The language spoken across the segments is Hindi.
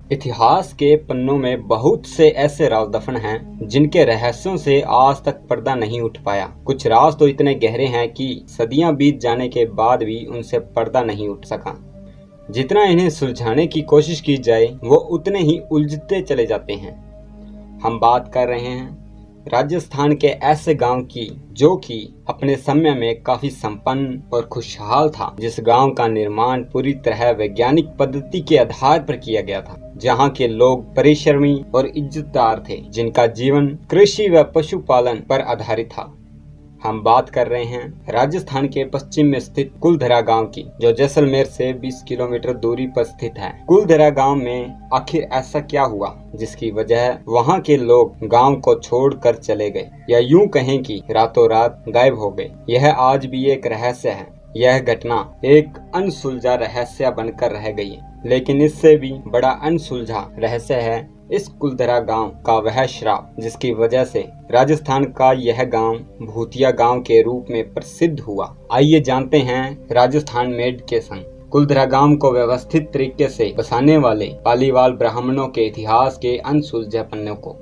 इतिहास के पन्नों में बहुत से ऐसे राज दफन हैं जिनके रहस्यों से आज तक पर्दा नहीं उठ पाया। कुछ राज तो इतने गहरे हैं कि सदियां बीत जाने के बाद भी उनसे पर्दा नहीं उठ सका। जितना इन्हें सुलझाने की कोशिश की जाए वो उतने ही उलझते चले जाते हैं। हम बात कर रहे हैं राजस्थान के ऐसे गांव की जो कि अपने समय में काफी संपन्न और खुशहाल था, जिस गांव का निर्माण पूरी तरह वैज्ञानिक पद्धति के आधार पर किया गया था, जहां के लोग परिश्रमी और इज्जतदार थे, जिनका जीवन कृषि व पशुपालन पर आधारित था। हम बात कर रहे हैं राजस्थान के पश्चिम में स्थित कुलधरा गांव की, जो जैसलमेर से 20 किलोमीटर दूरी पर स्थित है। कुलधरा गांव में आखिर ऐसा क्या हुआ जिसकी वजह वहां के लोग गांव को छोड़कर चले गए, या यूं कहें कि रातों रात गायब हो गए? यह आज भी एक रहस्य है। यह घटना एक अनसुलझा रहस्य बनकर रह गई है, लेकिन इससे भी बड़ा अनसुलझा रहस्य है इस कुलधरा गांव का वह श्राप जिसकी वजह से राजस्थान का यह गांव भूतिया गांव के रूप में प्रसिद्ध हुआ। आइए जानते हैं राजस्थान मेड के संग कुलधरा गांव को व्यवस्थित तरीके से बसाने वाले पालीवाल ब्राह्मणों के इतिहास के अनसुलझे पन्नों को।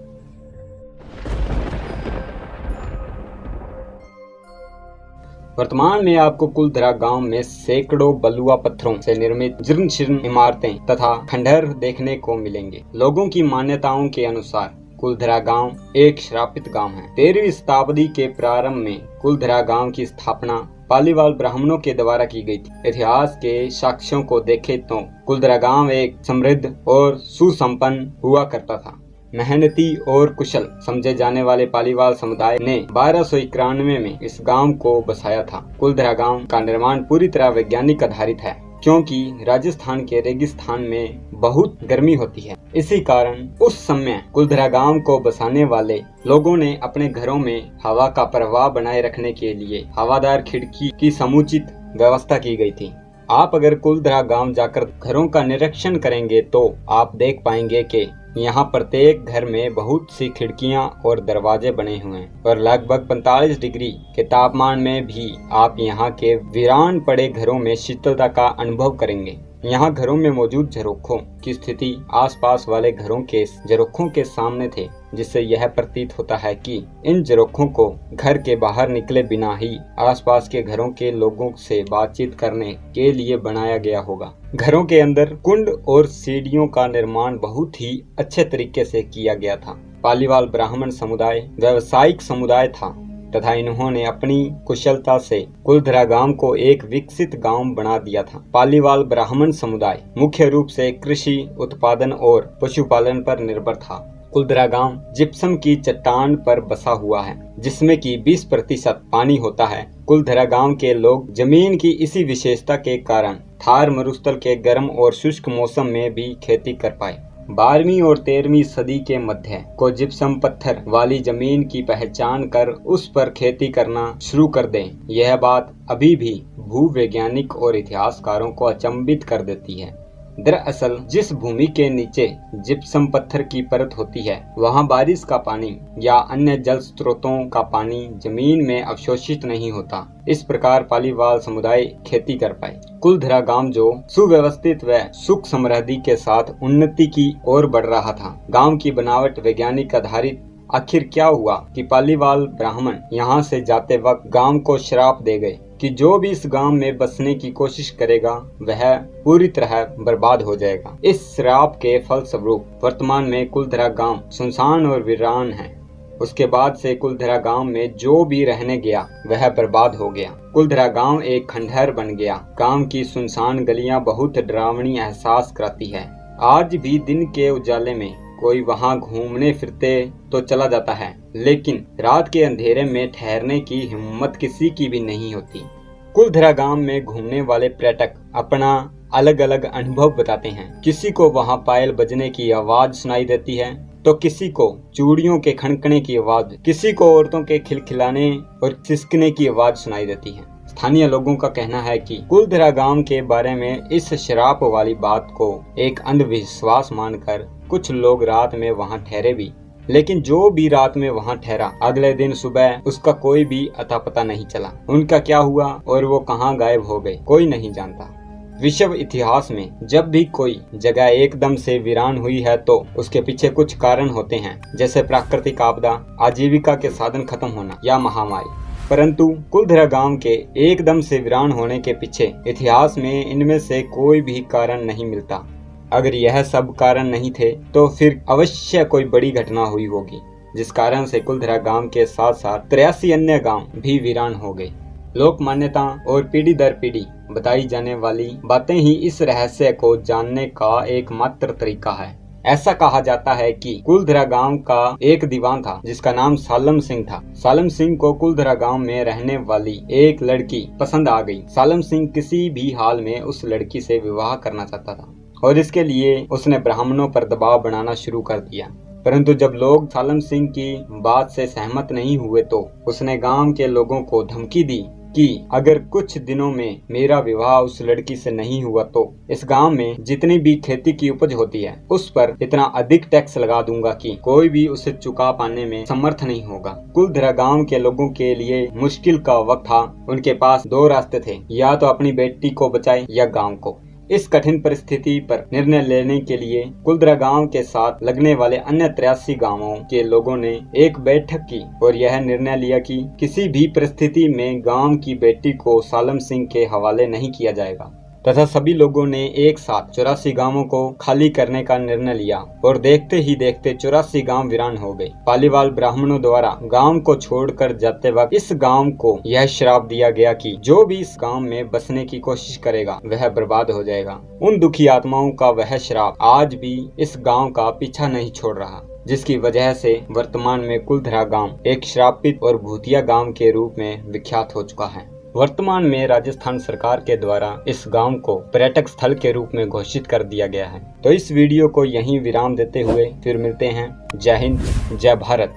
वर्तमान में आपको कुलधरा गांव में सैकड़ों बलुआ पत्थरों से निर्मित जीर्ण शीर्ण इमारतें तथा खंडहर देखने को मिलेंगे। लोगों की मान्यताओं के अनुसार कुलधरा गांव एक श्रापित गांव है। 13वीं शताब्दी के प्रारंभ में कुलधरा गांव की स्थापना पालीवाल ब्राह्मणों के द्वारा की गई थी। इतिहास के साक्ष्यों को देखें तो कुलधरा गांव एक समृद्ध और सुसंपन्न हुआ करता था। मेहनती और कुशल समझे जाने वाले पालीवाल समुदाय ने 1291 में इस गांव को बसाया था। कुलधरा गांव का निर्माण पूरी तरह वैज्ञानिक आधारित है, क्योंकि राजस्थान के रेगिस्तान में बहुत गर्मी होती है। इसी कारण उस समय कुलधरा गांव को बसाने वाले लोगों ने अपने घरों में हवा का प्रवाह बनाए रखने के लिए हवादार खिड़की की समुचित व्यवस्था की गई थी। आप अगर कुलधरा गांव जाकर घरों का निरीक्षण करेंगे तो आप देख पाएंगे कि यहाँ प्रत्येक घर में बहुत सी खिड़कियाँ और दरवाजे बने हुए हैं और लगभग 45 डिग्री के तापमान में भी आप यहाँ के वीरान पड़े घरों में शीतलता का अनुभव करेंगे। यहाँ घरों में मौजूद झरोखों की स्थिति आसपास वाले घरों के झरोखों के सामने थे, जिससे यह प्रतीत होता है कि इन झरोखों को घर के बाहर निकले बिना ही आसपास के घरों के लोगों से बातचीत करने के लिए बनाया गया होगा। घरों के अंदर कुंड और सीढ़ियों का निर्माण बहुत ही अच्छे तरीके से किया गया था। पालीवाल ब्राह्मण समुदाय व्यावसायिक समुदाय था तथा इन्होंने अपनी कुशलता से कुलधरा गांव को एक विकसित गांव बना दिया था। पालीवाल ब्राह्मण समुदाय मुख्य रूप से कृषि उत्पादन और पशुपालन पर निर्भर था। कुलधरा गांव जिप्सम की चट्टान पर बसा हुआ है, जिसमें कि 20% पानी होता है। कुलधरा गांव के लोग जमीन की इसी विशेषता के कारण थार मरुस्थल के गर्म और शुष्क मौसम में भी खेती कर पाए। 12वीं और 13वीं सदी के मध्य को जिप्सम पत्थर वाली जमीन की पहचान कर उस पर खेती करना शुरू कर दें, यह बात अभी भी भूवैज्ञानिक और इतिहासकारों को अचंभित कर देती है। दरअसल जिस भूमि के नीचे जिप्सम पत्थर की परत होती है, वहां बारिश का पानी या अन्य जल स्रोतों का पानी जमीन में अवशोषित नहीं होता। इस प्रकार पालीवाल समुदाय खेती कर पाए। कुलधरा गांव जो सुव्यवस्थित व सुख समृद्धि के साथ उन्नति की ओर बढ़ रहा था। गांव की बनावट वैज्ञानिक आधारित। आखिर क्या हुआ कि पालीवाल ब्राह्मण यहाँ से जाते वक्त गांव को श्राप दे गए कि जो भी इस गांव में बसने की कोशिश करेगा वह पूरी तरह बर्बाद हो जाएगा। इस श्राप के फलस्वरूप वर्तमान में कुलधरा गांव सुनसान और वीरान है। उसके बाद से कुलधरा गांव में जो भी रहने गया वह बर्बाद हो गया। कुलधरा गांव एक खंडहर बन गया। गांव की सुनसान गलियां बहुत डरावनी एहसास कराती है। आज भी दिन के उजाले में कोई वहां घूमने फिरते तो चला जाता है, लेकिन रात के अंधेरे में ठहरने की हिम्मत किसी की भी नहीं होती। कुलधरा गांव में घूमने वाले पर्यटक अपना अलग अलग अनुभव बताते हैं। किसी को वहां पायल बजने की आवाज सुनाई देती है तो किसी को चूड़ियों के खनकने की आवाज, किसी को औरतों के खिलखिलाने और सिसकने की आवाज सुनाई देती है। स्थानीय लोगों का कहना है कि कुलधरा गांव के बारे में इस शराब वाली बात को एक अंधविश्वास मानकर कुछ लोग रात में वहां ठहरे भी, लेकिन जो भी रात में वहां ठहरा अगले दिन सुबह उसका कोई भी अता पता नहीं चला। उनका क्या हुआ और वो कहां गायब हो गए कोई नहीं जानता। विश्व इतिहास में जब भी कोई जगह एकदम से वीरान हुई है तो उसके पीछे कुछ कारण होते हैं, जैसे प्राकृतिक आपदा, आजीविका के साधन खत्म होना या महामारी। परंतु कुलधरा गांव के एकदम से वीरान होने के पीछे इतिहास में इनमें से कोई भी कारण नहीं मिलता। अगर यह सब कारण नहीं थे तो फिर अवश्य कोई बड़ी घटना हुई होगी, जिस कारण से कुलधरा गांव के साथ साथ 83 अन्य गांव भी वीरान हो गए। लोक मान्यता और पीढ़ी दर पीढ़ी बताई जाने वाली बातें ही इस रहस्य को जानने का एकमात्र तरीका है। ऐसा कहा जाता है कि कुलधरा गांव का एक दीवान था जिसका नाम सालम सिंह था। सालम सिंह को कुलधरा गांव में रहने वाली एक लड़की पसंद आ गई। सालम सिंह किसी भी हाल में उस लड़की से विवाह करना चाहता था और इसके लिए उसने ब्राह्मणों पर दबाव बनाना शुरू कर दिया। परंतु जब लोग सालम सिंह की बात से सहमत नहीं हुए तो उसने गांव के लोगों को धमकी दी कि अगर कुछ दिनों में मेरा विवाह उस लड़की से नहीं हुआ तो इस गांव में जितनी भी खेती की उपज होती है उस पर इतना अधिक टैक्स लगा दूंगा कि कोई भी उसे चुका पाने में समर्थ नहीं होगा। कुलधरा गांव के लोगों के लिए मुश्किल का वक्त था। उनके पास दो रास्ते थे, या तो अपनी बेटी को बचाए या गांव को। इस कठिन परिस्थिति पर निर्णय लेने के लिए कुलधरा गांव के साथ लगने वाले अन्य 83 गांवों के लोगों ने एक बैठक की और यह निर्णय लिया कि किसी भी परिस्थिति में गांव की बेटी को सालम सिंह के हवाले नहीं किया जाएगा, तथा सभी लोगों ने एक साथ 84 गांवों को खाली करने का निर्णय लिया और देखते ही देखते 84 गांव वीरान हो गए। पालीवाल ब्राह्मणों द्वारा गांव को छोड़कर जाते वक्त इस गांव को यह श्राप दिया गया कि जो भी इस गांव में बसने की कोशिश करेगा वह बर्बाद हो जाएगा। उन दुखी आत्माओं का वह श्राप आज भी इस गाँव का पीछा नहीं छोड़ रहा, जिसकी वजह से वर्तमान में कुलधरा गांव एक श्रापित और भूतिया गांव के रूप में विख्यात हो चुका है। वर्तमान में राजस्थान सरकार के द्वारा इस गांव को पर्यटक स्थल के रूप में घोषित कर दिया गया है। तो इस वीडियो को यहीं विराम देते हुए फिर मिलते हैं। जय हिंद, जय भारत।